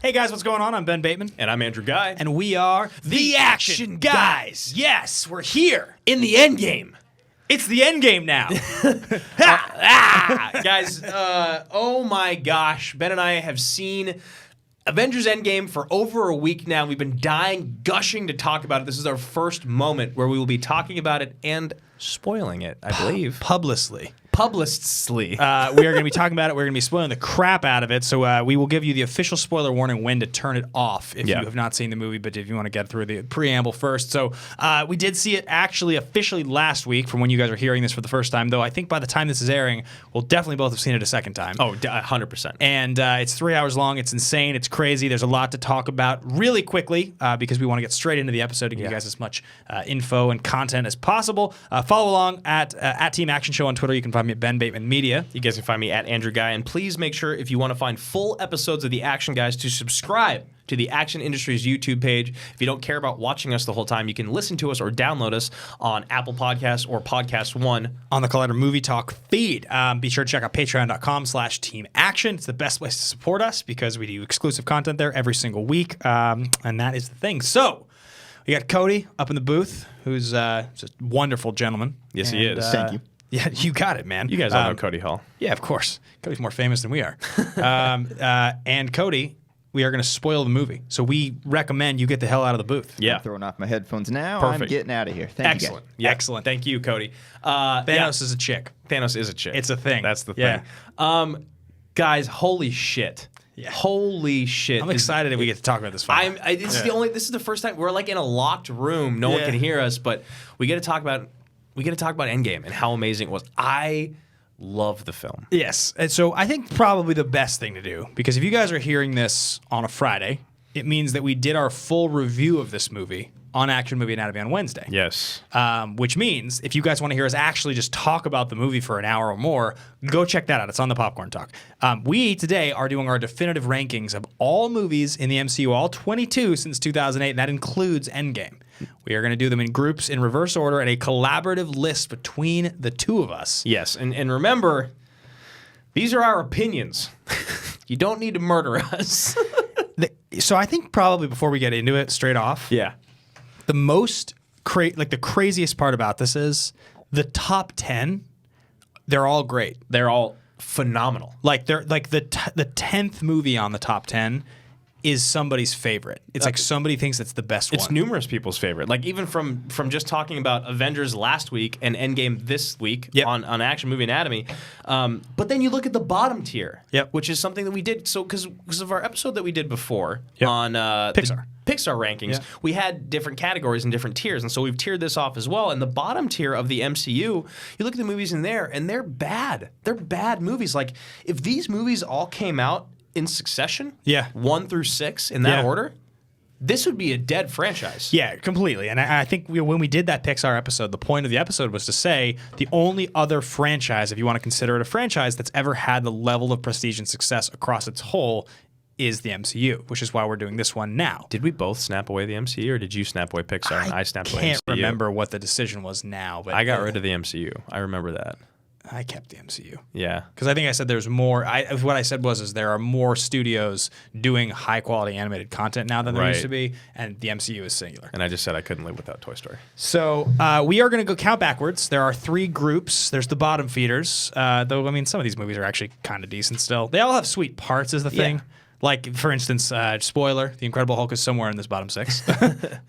Hey guys, what's going on? I'm Ben Bateman. And I'm Andrew Guy. And we are The Action Guys. Yes, we're here. In the Endgame. It's the Endgame now. Guys, oh my gosh. Ben and I have seen Avengers Endgame for over a week now. We've been dying, gushing to talk about it. This is our first moment where we will be talking about it and spoiling it, I believe. Publicly. Publicly. We are going to be talking about it. We're going to be spoiling the crap out of it. So we will give you the official spoiler warning when to turn it off if you have not seen the movie, but if you want to get through the preamble first. So we did see it actually officially last week from when you guys are hearing this for the first time, though I think by the time this is airing, we'll definitely both have seen it a second time. Oh, 100%. And it's 3 hours long. It's insane. It's crazy. There's a lot to talk about really quickly because we want to get straight into the episode to give you guys as much info and content as possible. Follow along at Team Action Show on Twitter. You can find me at Ben Bateman Media. You guys can find me at Andrew Guy. And please make sure, if you want to find full episodes of The Action Guys, to subscribe to the Action Industries YouTube page. If you don't care about watching us the whole time, you can listen to us or download us on Apple Podcasts or Podcast One. On the Collider Movie Talk feed. Be sure to check out patreon.com/Team Action. It's the best place to support us because we do exclusive content there every single week. And that is the thing. So, we got Cody up in the booth, who's just a wonderful gentleman. Yes, he is. Thank you. Yeah, you got it, man. You guys all know Cody Hall. Yeah, of course. Cody's more famous than we are. And Cody, we are going to spoil the movie. So we recommend you get the hell out of the booth. Yeah. I'm throwing off my headphones now. Perfect. I'm getting out of here. Thank you, guys. Yeah. Excellent. Thank you, Cody. Thanos is a chick. Thanos is a chick. It's a thing. That's the Yeah. thing. Guys, holy shit. Yeah. Holy shit. I'm excited that we get to talk about this film. This is the first time we're like in a locked room. No one can hear us, but we get to talk about Endgame and how amazing it was. I love the film. Yes. And so I think probably the best thing to do, because if you guys are hearing this on a Friday, it means that we did our full review of this movie on Action Movie Anatomy on Wednesday. Yes. Which means if you guys want to hear us actually just talk about the movie for an hour or more, go check that out. It's on the Popcorn Talk. We today are doing our definitive rankings of all movies in the MCU, all 22 since 2008, and that includes Endgame. We are going to do them in groups in reverse order and a collaborative list between the two of us. Yes, and remember, these are our opinions. You don't need to murder us. So I think probably before we get into it straight off, the most the craziest part about this is the top 10. They're all great. They're all phenomenal. Like they're like the 10th movie on the top 10 is somebody's favorite. It's like somebody thinks it's the best one. It's numerous people's favorite. Like even from just talking about Avengers last week and Endgame this week on Action Movie Anatomy. But then you look at the bottom tier, which is something that we did. So because of our episode that we did before on Pixar. Pixar rankings, we had different categories and different tiers, and so we've tiered this off as well. And the bottom tier of the MCU, you look at the movies in there, and they're bad. They're bad movies. Like if these movies all came out in succession, 1 through 6 in that order, this would be a dead franchise. Yeah, completely. And I think when we did that Pixar episode, the point of the episode was to say the only other franchise, if you want to consider it a franchise, that's ever had the level of prestige and success across its whole is the MCU, which is why we're doing this one now. Did we both snap away the MCU, or did you snap away Pixar and I snapped away MCU? I can't remember what the decision was now. But I got rid of the MCU. I remember that. I kept the MCU. Yeah. Because I think I said there's more. What I said was there are more studios doing high-quality animated content now than there used to be, and the MCU is singular. And I just said I couldn't live without Toy Story. So we are going to go count backwards. There are 3 groups. There's the bottom feeders, though, I mean, some of these movies are actually kind of decent still. They all have sweet parts is the thing. Like, for instance, spoiler, The Incredible Hulk is somewhere in this bottom 6.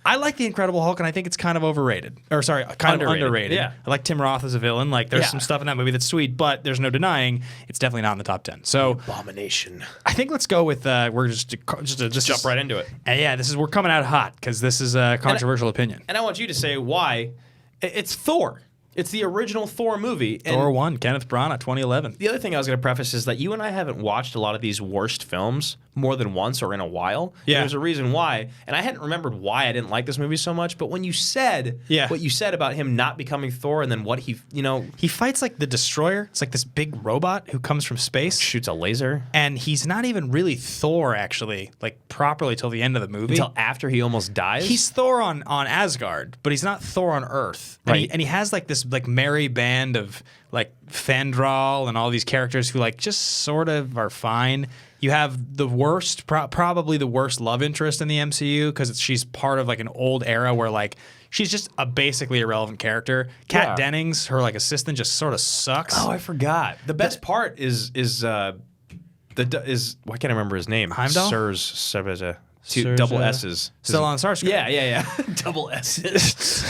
I like The Incredible Hulk, and I think it's kind of overrated. Or, sorry, kind of underrated. Yeah. I like Tim Roth as a villain. Like, there's some stuff in that movie that's sweet, but there's no denying it's definitely not in the top 10. So, Abomination. I think let's go with, we're just jump right into it. We're coming out hot, because this is a controversial opinion. And I want you to say why. It's Thor. It's the original Thor movie. Thor 1, Kenneth Branagh, 2011. The other thing I was going to preface is that you and I haven't watched a lot of these worst films more than once or in a while. Yeah. There's a reason why. And I hadn't remembered why I didn't like this movie so much. But when you said what you said about him not becoming Thor and then what he fights like the Destroyer. It's like this big robot who comes from space. Shoots a laser. And he's not even really Thor, actually, like properly till the end of the movie. Until after he almost dies? He's Thor on Asgard, but he's not Thor on Earth. Right. And he has like this like merry band of like Fandral and all these characters who like just sort of are fine. You have the worst, probably the worst love interest in the MCU because she's part of like an old era where like she's just a basically irrelevant character. Kat Dennings, her like assistant, just sort of sucks. Oh, I forgot. The best part is why can't I remember his name? Heimdall? Double S's. Still on Starscream. Yeah. Double S's.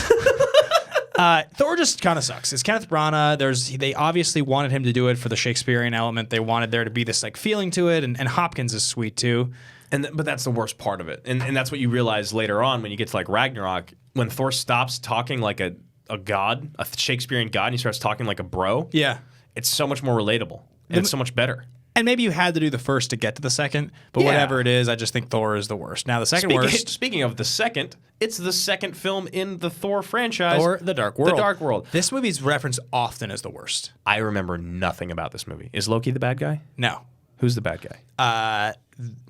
Thor just kind of sucks. It's Kenneth Branagh. They obviously wanted him to do it for the Shakespearean element. They wanted there to be this like feeling to it, and Hopkins is sweet too. But that's the worst part of it, and that's what you realize later on when you get to like Ragnarok, when Thor stops talking like a god, a Shakespearean god, and he starts talking like a bro. Yeah, it's so much more relatable, and it's so much better. And maybe you had to do the first to get to the second, but whatever it is, I just think Thor is the worst. Now, the second worst. Speaking of the second, it's the second film in the Thor franchise. Thor: The Dark World. The Dark World. This movie's referenced often as the worst. I remember nothing about this movie. Is Loki the bad guy? No. Who's the bad guy?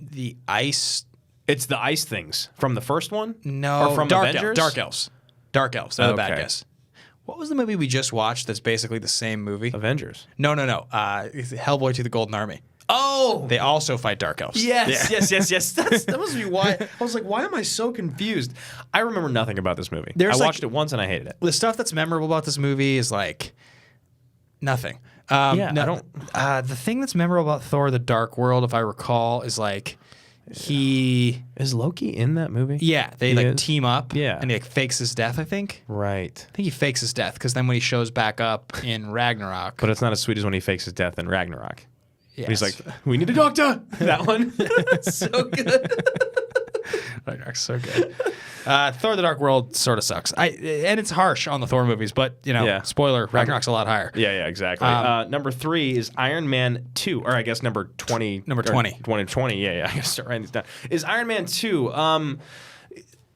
The ice. It's the ice things from the first one? No. Or from Avengers? Dark Elves. Dark Elves. They're the bad Okay. guys. What was the movie we just watched that's basically the same movie? Avengers. No. Hellboy to the Golden Army. Oh! They also fight Dark Elves. Yes. That must be why. I was like, why am I so confused? I remember nothing about this movie. I watched it once and I hated it. The stuff that's memorable about this movie is like nothing. I don't. The thing that's memorable about Thor: The Dark World, if I recall, is like Is Loki in that movie? Yeah, they He like is? team up. Yeah. And he like fakes his death, I think. Right. I think he fakes his death because then when he shows back up in Ragnarok. But it's not as sweet as when he fakes his death in Ragnarok. Yes. He's like, we need a doctor. That one. So good. Ragnarok's so good. Thor: The Dark World sort of sucks. And it's harsh on the Thor movies, but spoiler, Ragnarok's a lot higher. Yeah, exactly. Number 3 is Iron Man 2, or I guess number 20. Number 20. 20, yeah. I gotta start writing this down. Is Iron Man 2.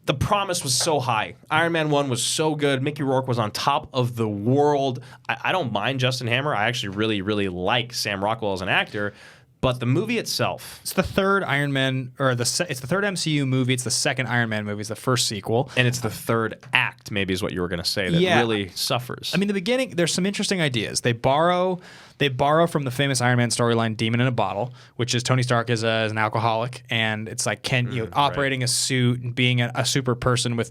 The promise was so high. Iron Man 1 was so good. Mickey Rourke was on top of the world. I don't mind Justin Hammer. I actually really, really like Sam Rockwell as an actor. But the movie itself, it's the third Iron Man, or it's the third MCU movie. It's the second Iron Man movie. It's the first sequel, and it's the third act. Maybe is what you were going to say. That really suffers. I mean, the beginning. There's some interesting ideas. They borrow from the famous Iron Man storyline, "Demon in a Bottle," which is Tony Stark as an alcoholic, and it's like operating a suit and being a super person with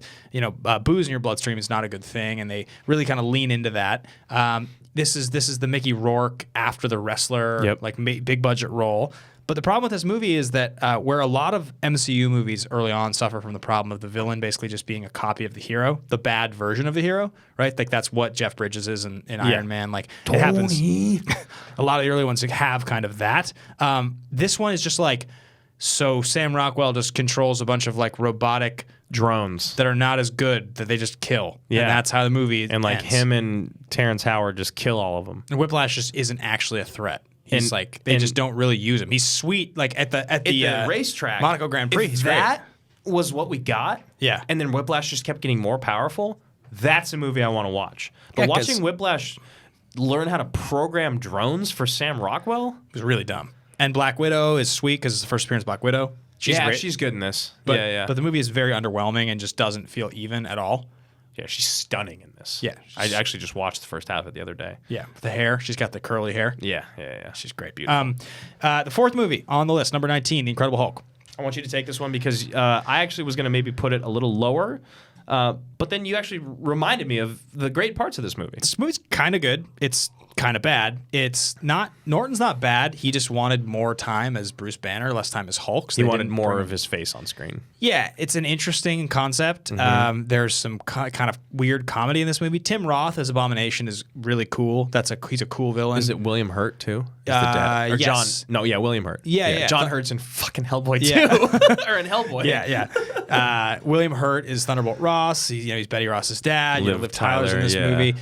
booze in your bloodstream is not a good thing, and they really kind of lean into that. This is the Mickey Rourke after the wrestler, big budget role. But the problem with this movie is that where a lot of MCU movies early on suffer from the problem of the villain basically just being a copy of the hero, the bad version of the hero, right? Like that's what Jeff Bridges is in Iron Man. Like Tony. It happens. A lot of the early ones have kind of that. This one is just like, so Sam Rockwell just controls a bunch of like robotic drones that are not as good that they just kill. Yeah. And that's how the movie and like ends. Him and Terrence Howard just kill all of them. And Whiplash just isn't actually a threat. He's they just don't really use him. He's sweet like at the racetrack, Monaco Grand Prix. If that was what we got, yeah, and then Whiplash just kept getting more powerful, that's a movie I want to watch. But watching Whiplash learn how to program drones for Sam Rockwell was really dumb. And Black Widow is sweet because it's the first appearance of Black Widow. She's great. She's good in this. But the movie is very underwhelming and just doesn't feel even at all. Yeah, she's stunning in this. Yeah. I actually just watched the first half of it the other day. Yeah, with the hair. She's got the curly hair. Yeah. She's great. Beautiful. The fourth movie on the list, number 19, The Incredible Hulk. I want you to take this one because I actually was going to maybe put it a little lower, but then you actually reminded me of the great parts of this movie. This movie's kind of good. It's kind of bad. Norton's not bad. He just wanted more time as Bruce Banner, less time as Hulk. So he wanted more of his face on screen. Yeah, it's an interesting concept. There's some kind of weird comedy in this movie. Tim Roth as Abomination is really cool. He's a cool villain. Is it William Hurt too? Is the dad? Or yes. John? No, William Hurt. Yeah. John Hurt's in fucking Hellboy too, or in Hellboy. Yeah. William Hurt is Thunderbolt Ross. He's Betty Ross's dad. Liv Tyler's in this movie.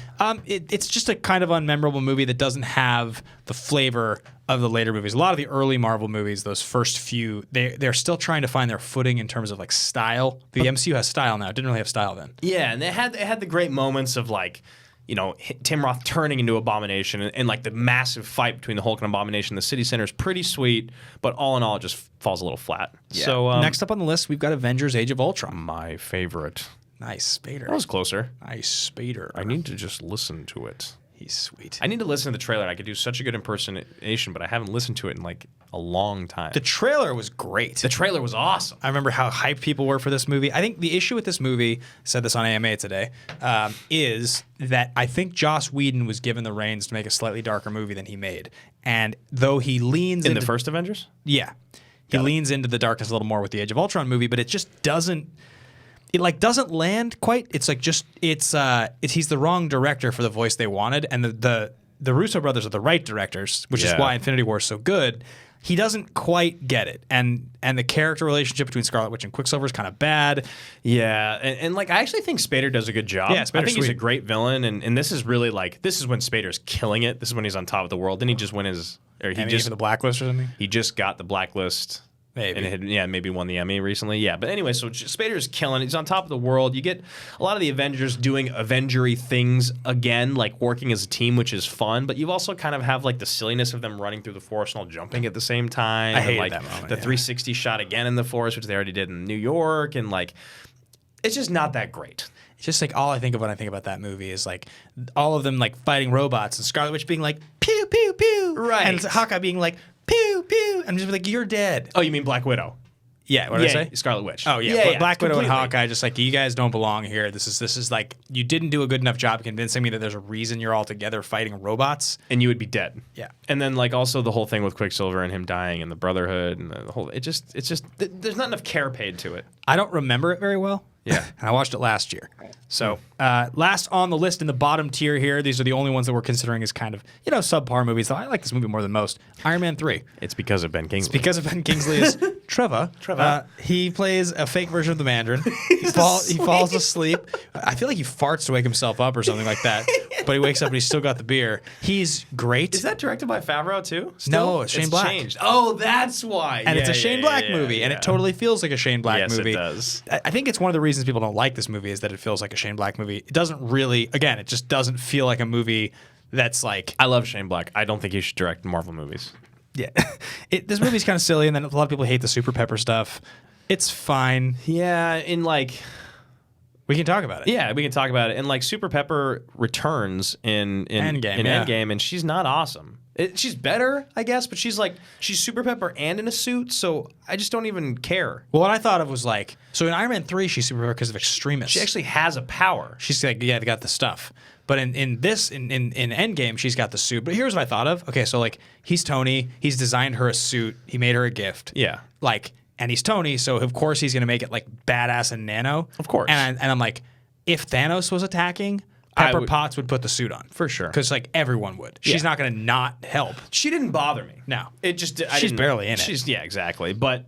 It's just a kind of unmemorable movie that doesn't have the flavor of the later movies. A lot of the early Marvel movies, those first few, they're still trying to find their footing in terms of like style. The MCU has style now. It didn't really have style then. Yeah, and it had the great moments of like, Tim Roth turning into Abomination and like the massive fight between the Hulk and Abomination. The city center is pretty sweet, but all in all, it just falls a little flat. Yeah. So next up on the list, we've got Avengers: Age of Ultron. My favorite. Nice, Spader. That was closer. Nice, Spader. I need to just listen to it. He's sweet. I need to listen to the trailer. I could do such a good impersonation, but I haven't listened to it in like a long time. The trailer was great. The trailer was awesome. I remember how hyped people were for this movie. I think the issue with this movie, said this on AMA today, is that I think Joss Whedon was given the reins to make a slightly darker movie than he made. And though he leans In into the first Avengers? Yeah. He leans into the darkness a little more with the Age of Ultron movie, but it just doesn't doesn't land quite. It's like he's the wrong director for the voice they wanted, and the Russo brothers are the right directors, which is why Infinity War is so good. He doesn't quite get it, and the character relationship between Scarlet Witch and Quicksilver is kind of bad. Yeah, and like I actually think Spader does a good job. Yeah, Spader's I think he's a sweet. great villain, and this is really this is when Spader's killing it. This is when he's on top of the world. Didn't he just win For the Blacklist or something. he just got the Blacklist. Maybe. And maybe won the Emmy recently. Yeah, but anyway, so Spader's killing it. He's on top of the world. You get a lot of the Avengers doing Avengery things again, like working as a team, which is fun. But you also kind of have like the silliness of them running through the forest and all jumping at the same time. I hated like that moment, the yeah. 360 shot again in the forest, which they already did in New York, and like it's just not that great. It's just like all I think of when I think about that movie is like all of them like fighting robots and Scarlet Witch being like pew pew pew, Right. and Hawkeye being like pew pew, and I'm just like, you're dead. Oh, you mean Black Widow? Yeah, what did I say? Scarlet Witch. Oh yeah, Black Widow and completely. Hawkeye just like, you guys don't belong here. This is like, you didn't do a good enough job convincing me that there's a reason you're all together fighting robots. And you would be dead. Yeah. And then like also the whole thing with Quicksilver and him dying and the Brotherhood and the whole it's just there's not enough care paid to it. I don't remember it very well. Yeah. And I watched it last year. So last on the list in the bottom tier here, these are the only ones that we're considering as kind of, subpar movies. Though I like this movie more than most. Iron Man 3. It's because of Ben Kingsley. Because of Ben Kingsley is Trevor. He plays a fake version of the Mandarin. He falls asleep. I feel like he farts to wake himself up or something like that. But he wakes up and he's still got the beer. He's great. Is that directed by Favreau too? No, it's Shane Black. Changed. Oh, that's why. And it's a Shane Black movie, and it totally feels like a Shane Black movie. Yes, it does. I think it's one of the reasons people don't like this movie is that it feels like a Shane Black movie. It doesn't really, again, it just doesn't feel like a movie that's like... I love Shane Black. I don't think he should direct Marvel movies. Yeah. This movie's kind of silly, and then a lot of people hate the Super Pepper stuff. It's fine. Yeah, in like... We can talk about it. Yeah, we can talk about it. And like Super Pepper returns in Endgame, Endgame, and she's not awesome. She's better, I guess, but she's Super Pepper and in a suit, so I just don't even care. Well, what I thought of was like, so in Iron Man 3, she's Super Pepper because of extremists. She actually has a power. She's like, yeah, they got the stuff. But in Endgame, she's got the suit. But here's what I thought of. Okay, so like, he's Tony. He's designed her a suit. He made her a gift. Yeah. Like, and he's Tony, so of course he's gonna make it like badass and nano. Of course. And I'm like, if Thanos was attacking, Pepper Potts would put the suit on For sure. because like everyone would. She's not gonna not help. She didn't bother me. No, It just She's barely in it. Yeah, exactly. But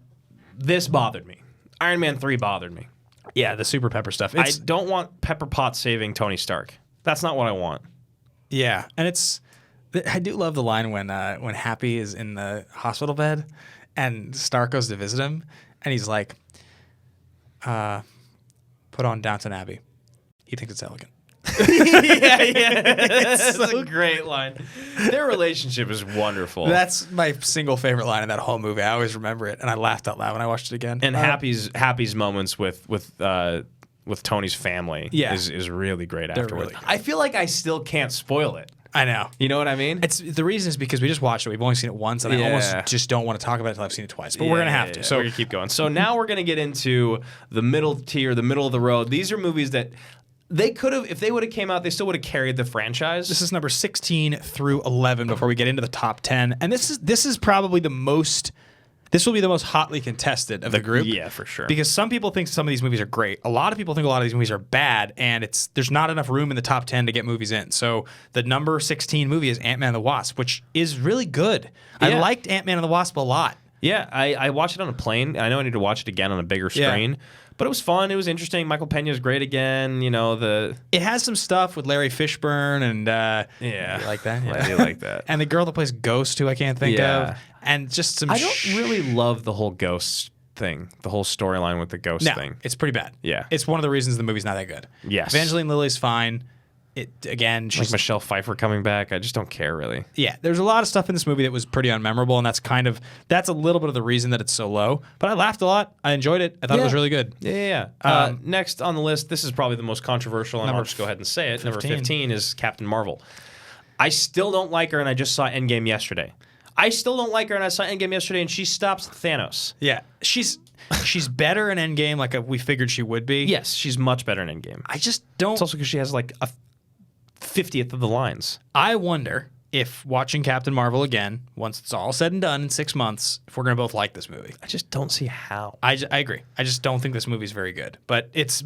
this bothered me. Iron Man 3 bothered me. yeah, the Super Pepper stuff. I don't want Pepper Potts saving Tony Stark. That's not what I want. Yeah, and I do love the line when Happy is in the hospital bed and Stark goes to visit him, and he's like, "Put on Downton Abbey." He thinks it's elegant. That's a great line. Their relationship is wonderful. That's my single favorite line in that whole movie. I always remember it, and I laughed out loud when I watched it again. and Happy's moments with Tony's family is really great afterwards. really good. I feel like I still can't spoil it. I know. You know what I mean? It's the reason is because we just watched it. We've only seen it once, and I almost just don't want to talk about it until I've seen it twice. But we're gonna have to. So we're gonna keep going. So now we're gonna get into the middle tier, the middle of the road. These are movies that they could have, if they would have came out, they still would have carried the franchise. this is number 16 through 11 before we get into the top 10, and this is probably the most. This will be the most hotly contested of the group. Yeah, for sure. Because some people think some of these movies are great. A lot of people think a lot of these movies are bad, and there's not enough room in the top 10 to get movies in. So the number 16 movie is Ant-Man and the Wasp, which is really good. I Yeah. liked Ant-Man and the Wasp a lot. Yeah, I watched it on a plane. I know I need to watch it again on a bigger screen. But it was fun. It was interesting. Michael Pena's great again. You know, It has some stuff with Larry Fishburne and you like that? I do like that. And the girl that plays Ghost, who I can't think Yeah. of, and just some. I don't really love the whole ghost thing, the whole storyline with the ghost thing. It's pretty bad. Yeah. It's one of the reasons the movie's not that good. Yes. Evangeline Lilly's fine. Again, she's Like Michelle Pfeiffer coming back. I just don't care really. yeah. There's a lot of stuff in this movie that was pretty unmemorable, and that's a little bit of the reason that it's so low. But I laughed a lot. I enjoyed it. I thought it was really good. Yeah. Next on the list, this is probably the most controversial, and I'll just go ahead and say it. Number 15 is Captain Marvel. I still don't like her, and I just saw Endgame yesterday. I still don't like her, and I saw Endgame yesterday, and she stops Thanos. Yeah, she's better in Endgame, like we figured she would be. Yes, she's much better in Endgame. I just don't. It's also because she has like a 50th of the lines. I wonder if watching Captain Marvel again, once it's all said and done in 6 months, if we're gonna both like this movie. I just don't see how. I agree. I just don't think this movie's very good. But it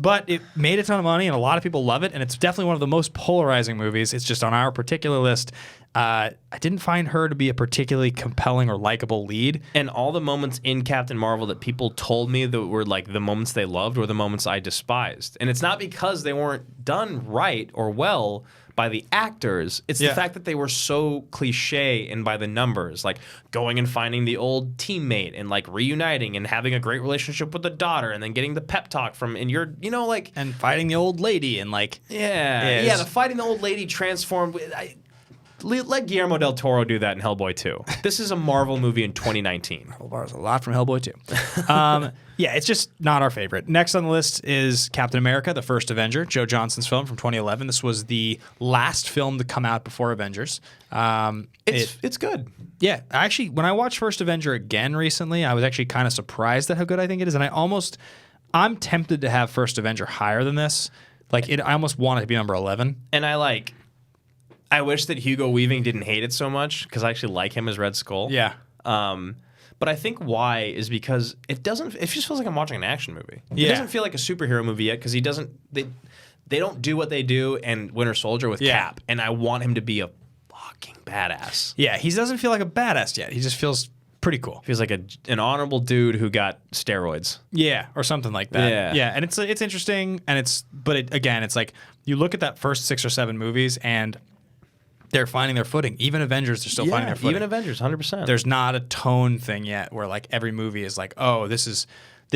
made a ton of money and a lot of people love it, and it's definitely one of the most polarizing movies. It's just on our particular list. I didn't find her to be a particularly compelling or likable lead. And all the moments in Captain Marvel that people told me that were like the moments they loved were the moments I despised. And it's not because they weren't done right or well by the actors. It's the fact that they were so cliche and by the numbers, like going and finding the old teammate and like reuniting and having a great relationship with the daughter and then getting the pep talk from, and you're, you know, like. And fighting the old lady and like. Yeah, the fighting the old lady transformed. Let Guillermo del Toro do that in Hellboy 2. This is a Marvel movie in 2019. There's a lot from Hellboy 2. Yeah, it's just not our favorite. Next on the list is Captain America, the First Avenger, Joe Johnston's film from 2011. This was the last film to come out before Avengers. It's good. Yeah, actually, when I watched First Avenger again recently, I was actually kind of surprised at how good I think it is. And I'm tempted to have First Avenger higher than this. Like, I almost want it to be number 11. And I wish that Hugo Weaving didn't hate it so much because I actually like him as Red Skull. Yeah. But I think why is because it just feels like I'm watching an action movie. Yeah. It doesn't feel like a superhero movie yet because they don't do what they do in Winter Soldier with Cap, and I want him to be a fucking badass. Yeah, he doesn't feel like a badass yet. He just feels pretty cool. Feels like an honorable dude who got steroids. Yeah, or something like that. Yeah, and it's interesting, and it's like you look at that first 6 or 7 movies and they're finding their footing. Even Avengers, they're still finding their footing. Even Avengers, 100%. There's not a tone thing yet where like every movie is like, oh, this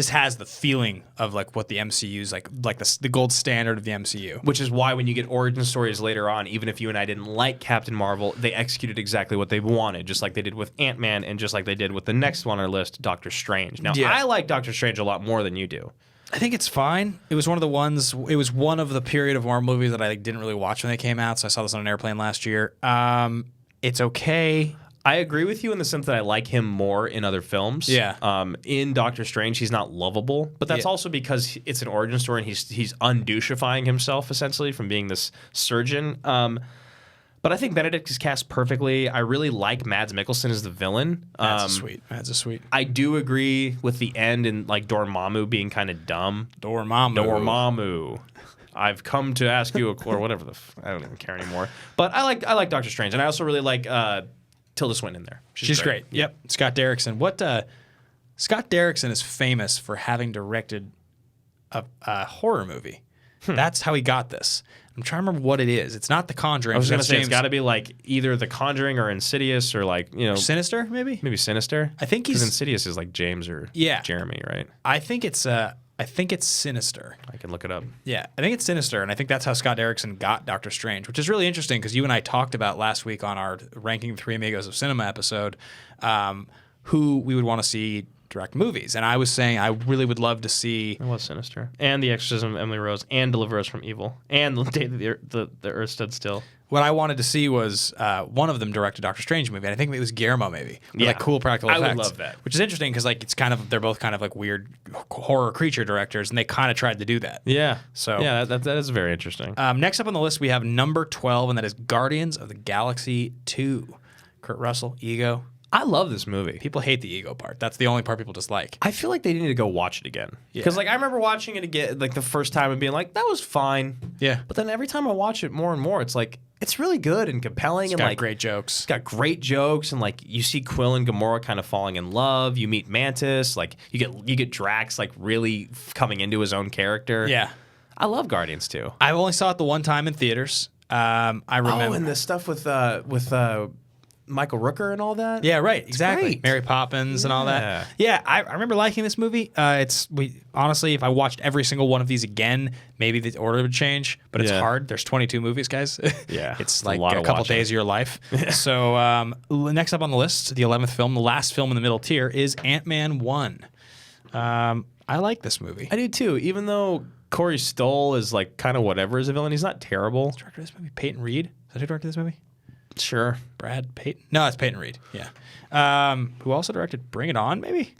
has the feeling of like what the MCU's like the gold standard of the MCU. Which is why when you get origin stories later on, even if you and I didn't like Captain Marvel, they executed exactly what they wanted, just like they did with Ant-Man and just like they did with the next one on our list, Doctor Strange. Now, I like Doctor Strange a lot more than you do. I think it's fine. It was one of the period of Marvel movies that I didn't really watch when they came out, so I saw this on an airplane last year. It's okay. I agree with you in the sense that I like him more in other films. Yeah. In Doctor Strange, he's not lovable, but that's also because it's an origin story and he's undouchifying himself essentially from being this surgeon. But I think Benedict is cast perfectly. I really like Mads Mikkelsen as the villain. Mads is sweet. I do agree with the end and like Dormammu being kind of dumb. Dormammu. I've come to ask you or whatever I don't even care anymore. But I like Doctor Strange, and I also really like Tilda Swinton there. She's great. Yep. Scott Derrickson. Scott Derrickson is famous for having directed a horror movie. That's how he got this. I'm trying to remember what it is. It's not The Conjuring. I was going to say it's got to be like either The Conjuring or Insidious or like, you know. Sinister, maybe? Maybe Sinister. I think because Insidious is like James or Jeremy, right? I think it's Sinister. I can look it up. Yeah, I think it's Sinister, and I think that's how Scott Derrickson got Doctor Strange, which is really interesting because you and I talked about last week on our Ranking the Three Amigos of Cinema episode who we would want to see direct movies. And I was saying I really would love to see... It was Sinister. And The Exorcism of Emily Rose and Deliver Us from Evil and The Day the Earth Stood Still. What I wanted to see was one of them direct a Doctor Strange movie. And I think it was Guillermo, maybe. With like cool practical effects. I would love that. Which is interesting because like they're both kind of like weird horror creature directors, and they kind of tried to do that. Yeah. So yeah, that is very interesting. Next up on the list, we have number 12, and that is Guardians of the Galaxy 2. Kurt Russell, Ego. I love this movie. People hate the ego part. That's the only part people dislike. I feel like they need to go watch it again. Because like I remember watching it again like the first time and being like, that was fine. Yeah. But then every time I watch it more and more, it's like it's really good and compelling. It's got like great jokes. It's got great jokes, and like you see Quill and Gamora kind of falling in love. You meet Mantis, like you get Drax like really coming into his own character. Yeah. I love Guardians too. I only saw it the one time in theaters. I remember. Oh, and the stuff with Michael Rooker and all that. Yeah, right. Exactly. Great. Mary Poppins and all that. Yeah, I remember liking this movie. Honestly, if I watched every single one of these again, maybe the order would change. But it's hard. There's 22 movies, guys. Yeah, it's like a couple days of your life. So next up on the list, the 11th film, the last film in the middle tier, is Ant-Man 1. I like this movie. I do too. Even though Corey Stoll is like kind of whatever as a villain, he's not terrible. Who's directed this movie? Peyton Reed. Is that who directed this movie? Sure. Brad Peyton? No, it's Peyton Reed. Yeah. Who also directed Bring It On, maybe?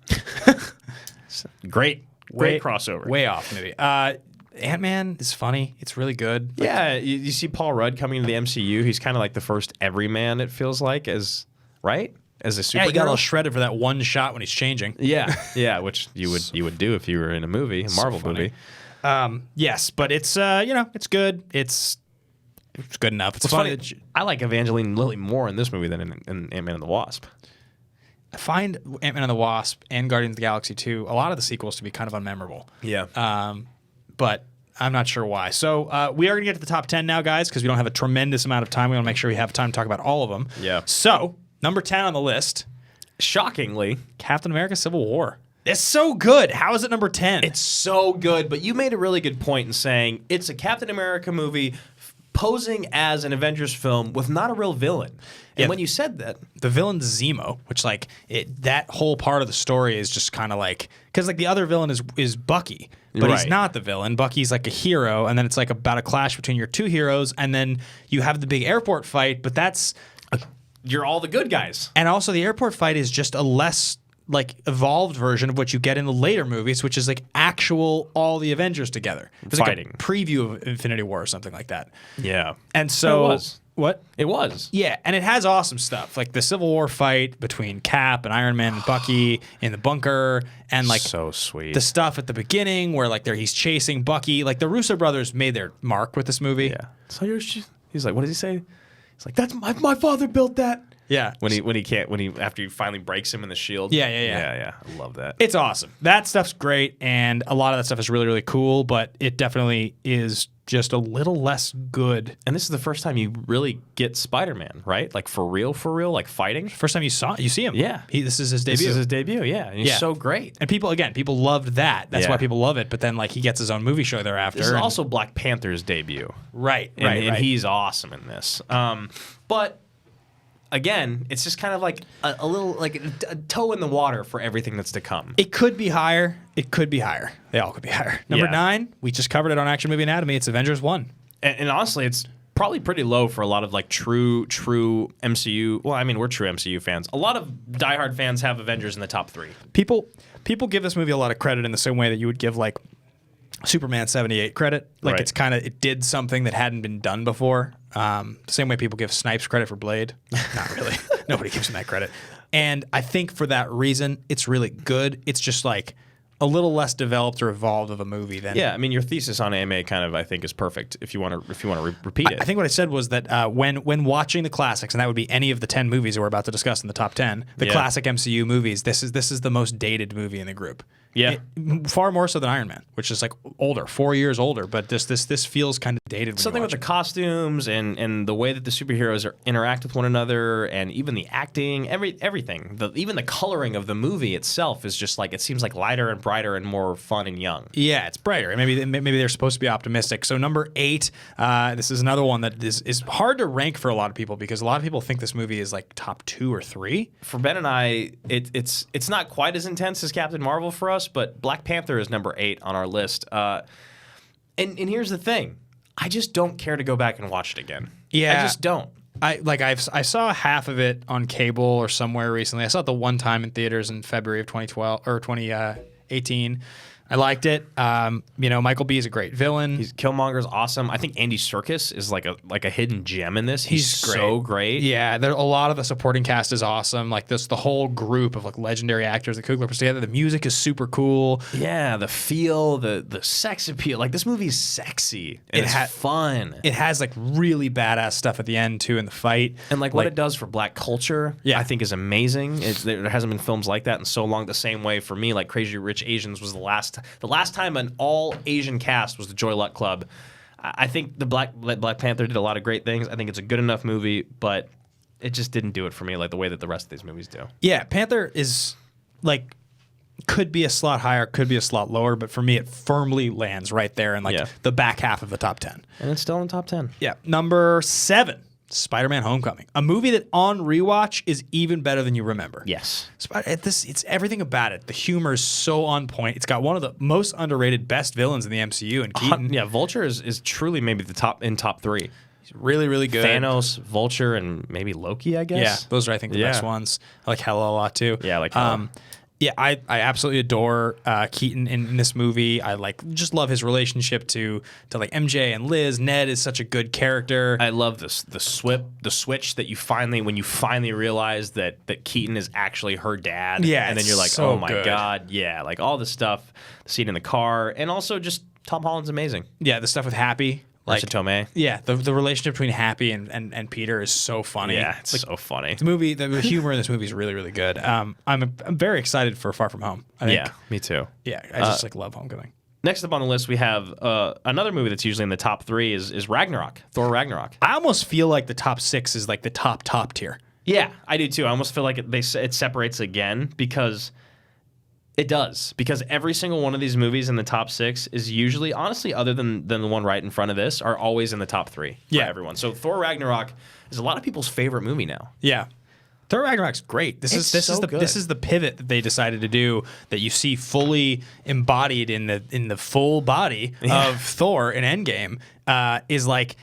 Great crossover. Way off, maybe. Ant-Man is funny. It's really good. Yeah, you see Paul Rudd coming into the MCU. He's kind of like the first everyman, it feels like, as a superhero. Yeah, he got all shredded for that one shot when he's changing. Yeah, which you would do if you were in a movie, a Marvel movie. Yes, but it's it's good. It's good enough. It's funny. I like Evangeline Lilly more in this movie than in Ant-Man and the Wasp. I find Ant-Man and the Wasp and Guardians of the Galaxy 2, a lot of the sequels to be kind of unmemorable. Yeah. But I'm not sure why. So we are going to get to the top 10 now, guys, because we don't have a tremendous amount of time. We want to make sure we have time to talk about all of them. Yeah. So, number 10 on the list, Shockingly, Captain America Civil War. It's so good. How is it number 10? it's so good, but you made a really good point in saying it's a Captain America movie posing as an Avengers film with not a real villain. And Yeah. when you said that, the villain's Zemo, which that whole part of the story is just kind of like, because like the other villain is Bucky, but he's Right. not the villain. Bucky's like a hero, and then it's like about a clash between your two heroes, and then you have the big airport fight, but that's you're all the good guys. and also the airport fight is just a less like evolved version of what you get in the later movies, which is like actual all the Avengers together. It's Fighting. like a preview of Infinity War or something like that. Yeah. And so It was. What? It was. Yeah, and it has awesome stuff, like the Civil War fight between Cap and Iron Man and Bucky in the bunker, and like So sweet. the stuff at the beginning where like he's chasing Bucky. Like the Russo brothers made their mark with this movie. Yeah. So he's like, what does he say? He's like, that's my father built that. Yeah. After he finally breaks him in the shield. Yeah. Yeah. I love that. It's awesome. That stuff's great, and a lot of that stuff is really, really cool, but it definitely is just a little less good. And this is the first time you really get Spider-Man, right? Like for real, like fighting. First time you see him. Yeah. This is his debut. This is his debut, yeah. And he's Yeah. so great. And people loved that. That's Yeah. why people love it. But then like he gets his own movie show thereafter. This is and- also Black Panther's debut. right. And he's awesome in this. But again, it's just kind of like a little like a toe in the water for everything that's to come. It could be higher. It could be higher. They all could be higher. Number Yeah. 9, we just covered it on Action Movie Anatomy. It's Avengers 1. And honestly, it's probably pretty low for a lot of like true MCU. Well, I mean, we're true MCU fans. A lot of diehard fans have Avengers in the top 3. People give this movie a lot of credit in the same way that you would give like Superman 78 credit. Like Right. it's kind of, it did something that hadn't been done before. The same way people give Snipes credit for Blade. Not really. Nobody gives him that credit. And I think for that reason, it's really good. It's just like a little less developed or evolved of a movie than. Yeah, I mean, your thesis on AMA kind of I think is perfect if you want to repeat it. I think what I said was that when watching the classics, and that would be any of the 10 movies that we're about to discuss in the top 10, the Yeah. classic MCU movies, this is the most dated movie in the group. Yeah. Far more so than Iron Man, which is like older, 4 years older, but this feels kind of dated. When Something you with the watch costumes and the way that the superheroes interact with one another, and even the acting, everything. Even the coloring of the movie itself is just like, it seems like lighter and brighter and more fun and young. it. Yeah, it's brighter. Maybe they're supposed to be optimistic. So number 8, this is another one that is hard to rank for a lot of people because a lot of people think this movie is like top 2 or 3. For Ben and I, it's not quite as intense as Captain Marvel for us, but Black Panther is number 8 on our list. And here's the thing. I just don't care to go back and watch it again. Yeah. I just don't. I saw half of it on cable or somewhere recently. I saw it the one time in theaters in February of 2012 or 2018. I liked it. Michael B is a great villain. Killmonger's awesome. I think Andy Serkis is like a hidden gem in this. He's great. so great. Yeah, a lot of the supporting cast is awesome. Like the whole group of like legendary actors that Coogler puts together. The music is super cool. Yeah, the feel, the sex appeal. Like this movie's sexy. And it's fun. It has like really badass stuff at the end too in the fight. And like what it does for black culture, Yeah. I think is amazing. There hasn't been films like that in so long. The same way for me, like Crazy Rich Asians was the last time an all Asian cast was the Joy Luck Club. I think the Black Panther did a lot of great things. I think it's a good enough movie, but it just didn't do it for me like the way that the rest of these movies do. Yeah, Panther is like could be a slot higher, could be a slot lower, but for me it firmly lands right there in like the back half of the top 10. And it's still in the top 10. Yeah. Number 7, Spider-Man: Homecoming, a movie that on rewatch is even better than you remember. Yes. It's everything about it. The humor is so on point. It's got one of the most underrated best villains in the MCU, and Keaton. Yeah, Vulture is truly maybe top 3. He's really, really good. Thanos, Vulture, and maybe Loki, I guess. Yeah, those are, I think, the best ones. I like Hela a lot, too. Yeah, I like Hela. Yeah, I absolutely adore Keaton in this movie. I just love his relationship to like MJ and Liz. Ned is such a good character. I love this the switch that when you finally realize that Keaton is actually her dad. Yeah, and then you're like, so oh my good. God, yeah, like all the stuff, the scene in the car, and also just Tom Holland's amazing. Yeah, the stuff with Happy. Marissa Tomei. Yeah, the relationship between Happy and Peter is so funny. Yeah, it's so funny. The humor in this movie is really, really good. I'm very excited for Far From Home. I think. Yeah, me too. Yeah, I just love Homecoming. Next up on the list, we have another movie that's usually in the top 3 is Ragnarok, Thor Ragnarok. I almost feel like the top 6 is like the top tier. Yeah, I do too. I almost feel like it separates again because it does. Because every single one of these movies in the top 6 is usually, honestly, other than the one right in front of this, are always in the top 3 for everyone. So Thor Ragnarok is a lot of people's favorite movie now. Yeah. Thor Ragnarok's great. This is the pivot that they decided to do that you see fully embodied in the full body of Thor in Endgame. Is like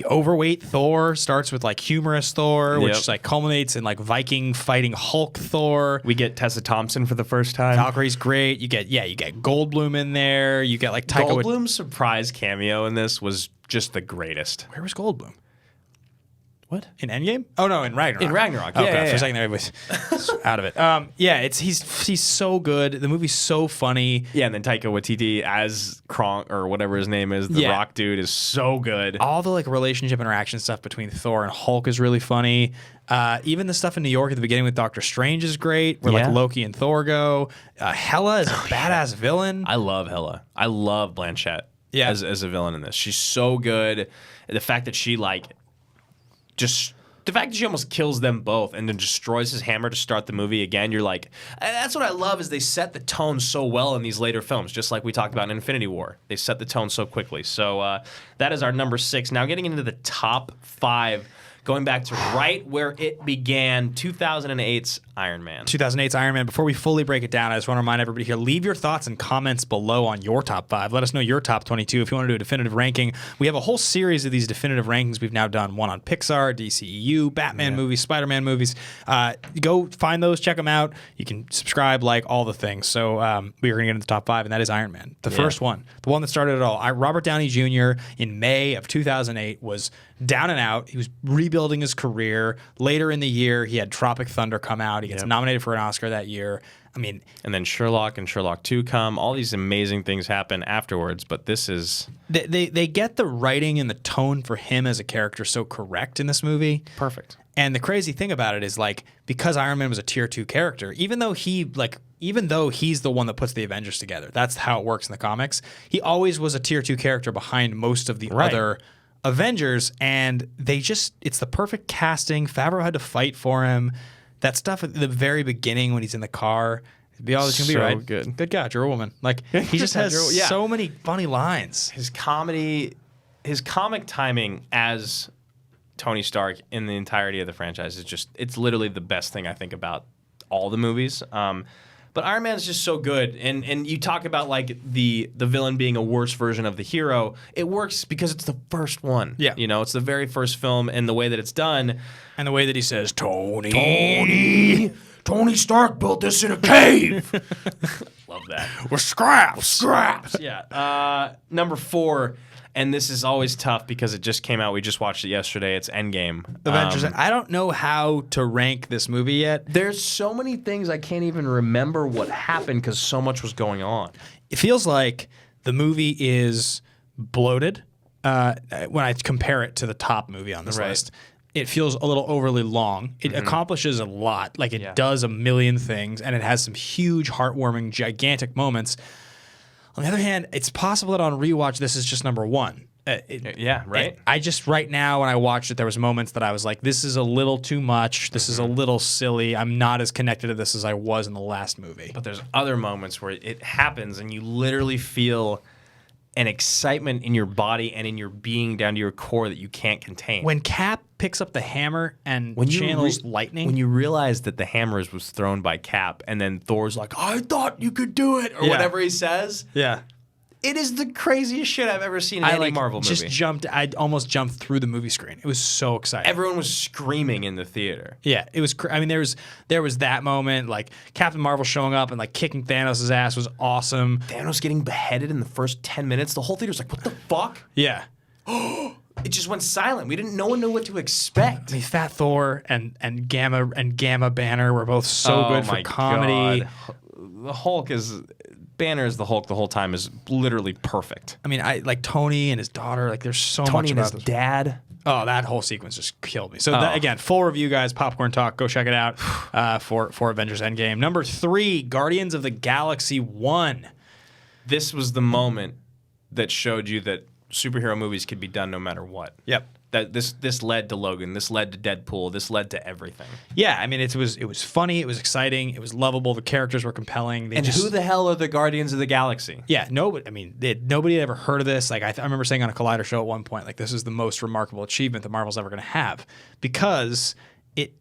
overweight Thor starts with like humorous Thor, which like culminates in like Viking fighting Hulk Thor. We get Tessa Thompson for the first time. Valkyrie's great. You get Goldblum in there. You get like Taika. Goldblum's surprise cameo in this was just the greatest. Where was Goldblum? What? In Endgame? Oh no, in Ragnarok. In Ragnarok, oh, yeah, God, yeah, for a second there I was out of it. He's so good. The movie's so funny. Yeah, and then Taika Waititi as Kronk or whatever his name is, the Rock dude, is so good. All the like relationship interaction stuff between Thor and Hulk is really funny. Even the stuff in New York at the beginning with Doctor Strange is great, where like Loki and Thor go. Hela is a badass villain. I love Hela. I love Blanchett as a villain in this. She's so good. The fact that she the fact that she almost kills them both and then destroys his hammer to start the movie again, you're like, that's what I love is they set the tone so well in these later films, just like we talked about in Infinity War. They set the tone so quickly. So that is our number 6. Now getting into the top 5, going back to right where it began, 2008's Iron Man. 2008's Iron Man. Before we fully break it down, I just want to remind everybody here, leave your thoughts and comments below on your top 5. Let us know your top 22 if you want to do a definitive ranking. We have a whole series of these definitive rankings. We've now done one on Pixar, DCEU, Batman movies, Spider-Man movies. Go find those, check them out. You can subscribe, like, all the things. So we are going to get into the top 5, and that is Iron Man. The first one, the one that started it all. Robert Downey Jr. in May of 2008 was down and out. He was rebuilding his career. Later in the year, he had Tropic Thunder come out. He gets nominated for an Oscar that year. I mean, and then Sherlock and Sherlock 2 come. All these amazing things happen afterwards, but this is... They get the writing and the tone for him as a character so correct in this movie. Perfect. And the crazy thing about it is, like, because Iron Man was a tier 2 character, even though he's the one that puts the Avengers together, that's how it works in the comics, he always was a tier 2 character behind most of the other Avengers, and it's the perfect casting. Favreau had to fight for him. That stuff at the very beginning when he's in the car, it'd be all it's gonna be, right? Good. Good God, you're a woman. Like, he just has so many funny lines. His comic timing as Tony Stark in the entirety of the franchise is it's literally the best thing I think about all the movies. But Iron Man's just so good, and you talk about like the villain being a worse version of the hero. It works because it's the first one. Yeah, it's the very first film, and the way that it's done, and the way that he says, Tony Stark built this in a cave. Love that. With scraps. Yeah. Number 4. And this is always tough because it just came out. We just watched it yesterday. It's Endgame. Avengers. I don't know how to rank this movie yet. There's so many things I can't even remember what happened because so much was going on. It feels like the movie is bloated when I compare it to the top movie on this list. It feels a little overly long. It accomplishes a lot. Like, it does a million things, and it has some huge, heartwarming, gigantic moments. On the other hand, it's possible that on rewatch, this is just number 1. I just, right now, when I watched it, there was moments that I was like, this is a little too much. This is a little silly. I'm not as connected to this as I was in the last movie. But there's other moments where it happens, and you literally feel an excitement in your body and in your being down to your core that you can't contain. When Cap picks up the hammer and channels lightning. When you realize that the hammer was thrown by Cap, and then Thor's like, I thought you could do it, or whatever he says. Yeah. It is the craziest shit I've ever seen in any Marvel movie. I almost jumped through the movie screen. It was so exciting. Everyone was screaming in the theater. Yeah, it was. I mean, there was that moment, like Captain Marvel showing up and like kicking Thanos' ass was awesome. Thanos getting beheaded in the first 10 minutes. The whole theater's like, what the fuck? Yeah. It just went silent. No one knew what to expect. I mean, Fat Thor and Gamma Banner were both so good for comedy. God. The Hulk is Banner is the Hulk the whole time is literally perfect. I mean, I like Tony and his daughter. Like, there's so Tony much and about his this. dad. Oh, that whole sequence just killed me. So again, full review, guys. Popcorn Talk. Go check it out for Avengers Endgame. Number 3, Guardians of the Galaxy 1. This was the moment that showed you that superhero movies could be done no matter what. Yep. That this led to Logan. This led to Deadpool. This led to everything. Yeah, I mean, it was funny. It was exciting. It was lovable. The characters were compelling. Who the hell are the Guardians of the Galaxy? Yeah, nobody. I mean, nobody had ever heard of this. Like, I remember saying on a Collider show at one point, like, this is the most remarkable achievement that Marvel's ever going to have, because it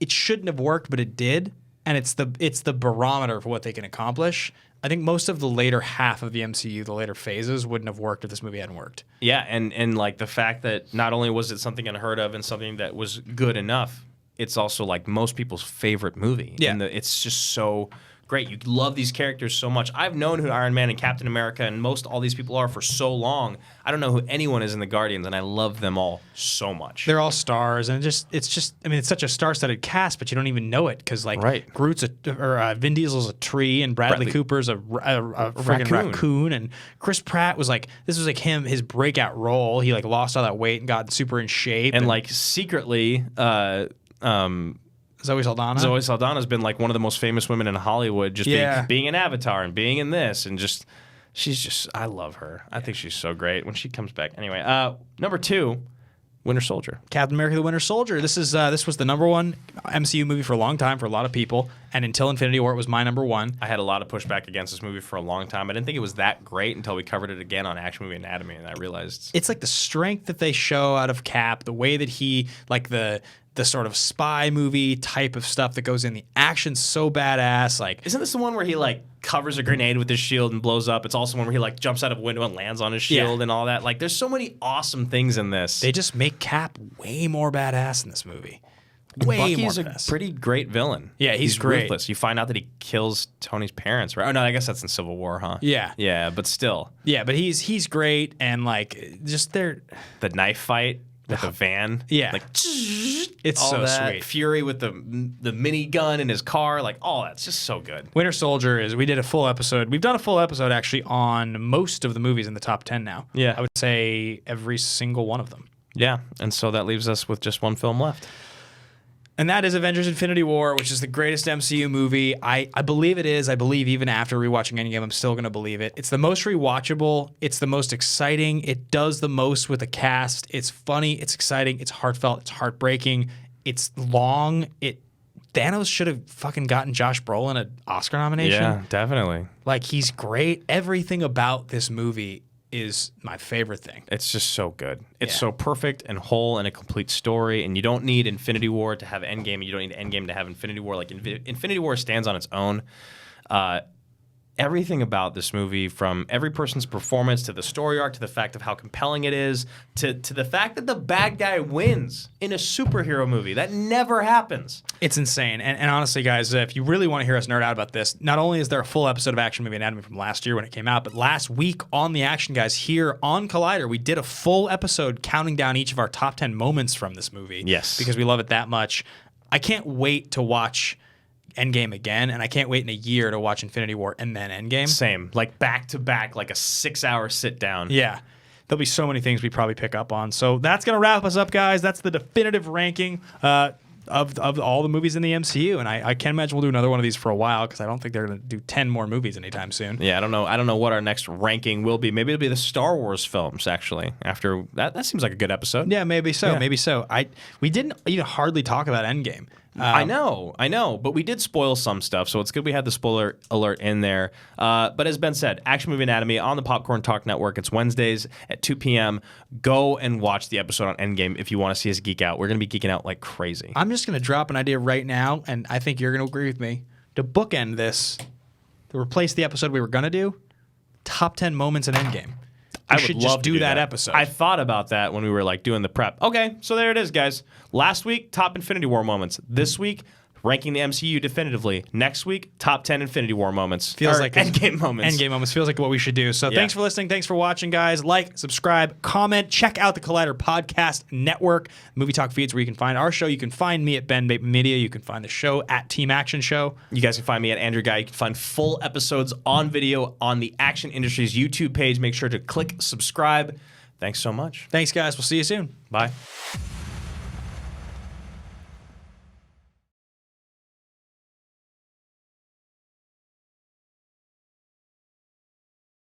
shouldn't have worked, but it did, and it's the barometer for what they can accomplish. I think most of the later half of the MCU, the later phases, wouldn't have worked if this movie hadn't worked. Yeah, and like the fact that not only was it something unheard of and something that was good enough, it's also like most people's favorite movie. Yeah. And it's just so great. You love these characters so much. I've known who Iron Man and Captain America and all these people are for so long. I don't know who anyone is in the Guardians, and I love them all so much. They're all stars, and it's just I mean, it's such a star-studded cast, but you don't even know it because Groot's Vin Diesel's a tree, and Bradley Cooper's a freaking raccoon, and Chris Pratt was like, this was like his breakout role. He like lost all that weight and got super in shape, and like secretly. Zoe Saldana. Zoe Saldana's been like one of the most famous women in Hollywood, just being an Avatar and being in this, and I love her. I think she's so great when she comes back. Anyway, number 2, Winter Soldier. Captain America: The Winter Soldier. This was the number 1 MCU movie for a long time for a lot of people, and until Infinity War, it was my number 1. I had a lot of pushback against this movie for a long time. I didn't think it was that great until we covered it again on Action Movie Anatomy, and I realized it's like the strength that they show out of Cap, the way that he like the sort of spy movie type of stuff that goes in. The action's so badass. Like, isn't this the one where he like covers a grenade with his shield and blows up? It's also one where he like jumps out of a window and lands on his shield and all that. Like, there's so many awesome things in this. They just make Cap way more badass in this movie. Way Bucky's more a badass. pretty great villain. Yeah, he's great. Ruthless. You find out that he kills Tony's parents, right? Oh no, I guess that's in Civil War, huh? Yeah. Yeah, but still. Yeah, but he's great, and like just the knife fight with the van. Yeah. Like, it's all so that. sweet. Fury with the minigun in his car, like all that's just so good. Winter Soldier we did a full episode. We've done a full episode actually on most of the movies in the top 10 now. Yeah. I would say every single one of them. Yeah, and so that leaves us with just one film left. And that is Avengers Infinity War, which is the greatest MCU movie. I believe it is. I believe even after rewatching Endgame, I'm still going to believe it. It's the most rewatchable. It's the most exciting. It does the most with the cast. It's funny. It's exciting. It's heartfelt. It's heartbreaking. It's long. Thanos should have fucking gotten Josh Brolin an Oscar nomination. Yeah, definitely. Like, he's great. Everything about this movie is my favorite thing. It's just so good. It's so perfect and whole and a complete story, and you don't need Infinity War to have Endgame, and you don't need Endgame to have Infinity War. Like, Infinity War stands on its own. Everything about this movie, from every person's performance to the story arc to the fact of how compelling it is to the fact that the bad guy wins in a superhero movie. That never happens. It's insane. And honestly, guys, if you really want to hear us nerd out about this, not only is there a full episode of Action Movie Anatomy from last year when it came out, but last week on the Action Guys here on Collider, we did a full episode counting down each of our top 10 moments from this movie. Yes. Because we love it that much. I can't wait to watch Endgame again, and I can't wait in a year to watch Infinity War and then Endgame. Same. Like back to back, like a 6-hour sit down. Yeah. There'll be so many things we probably pick up on. So that's going to wrap us up, guys. That's the definitive ranking of all the movies in the MCU. And I can't imagine we'll do another one of these for a while, because I don't think they're going to do 10 more movies anytime soon. Yeah, I don't know what our next ranking will be. Maybe it'll be the Star Wars films, actually. After that seems like a good episode. Yeah, maybe so. Yeah. Maybe so. We didn't even hardly talk about Endgame. I know, but we did spoil some stuff, so it's good we had the spoiler alert in there. But as Ben said, Action Movie Anatomy on the Popcorn Talk Network. It's Wednesdays at 2 p.m. Go and watch the episode on Endgame if you want to see us geek out. We're going to be geeking out like crazy. I'm just going to drop an idea right now, and I think you're going to agree with me. To bookend this, to replace the episode we were going to do, top 10 moments in Endgame. I We would should love just to do that episode. I thought about that when we were like doing the prep. Okay, so there it is, guys. Last week, top Infinity War moments. This week, ranking the MCU definitively. Next week, top 10 Infinity War moments. Feels Or like Endgame moments. Endgame moments feels like what we should do. So Yeah. thanks for listening. Thanks for watching, guys. Like, subscribe, comment. Check out the Collider Podcast Network, Movie Talk feeds where you can find our show. You can find me at Ben Bateman Media. You can find the show at Team Action Show. You guys can find me at Andrew Guy. You can find full episodes on video on the Action Industries YouTube page. Make sure to click subscribe. Thanks so much. Thanks, guys. We'll see you soon. Bye.